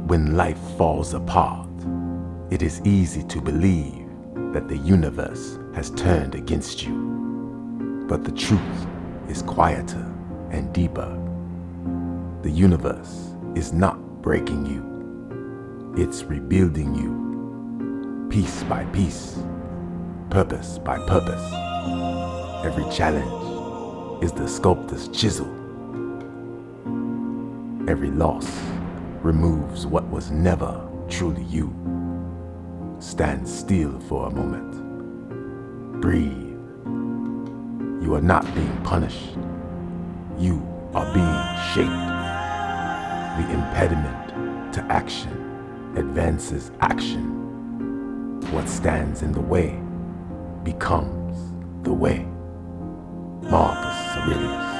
When life falls apart, it is easy to believe that the universe has turned against you. But the truth is quieter and deeper. The universe is not breaking you. It's rebuilding you, piece by piece, purpose by purpose. Every challenge is the sculptor's chisel. Every loss removes what was never truly you. Stand still for a moment. Breathe. You are not being punished. You are being shaped. The impediment to action advances action. What stands in the way becomes the way. Marcus Aurelius.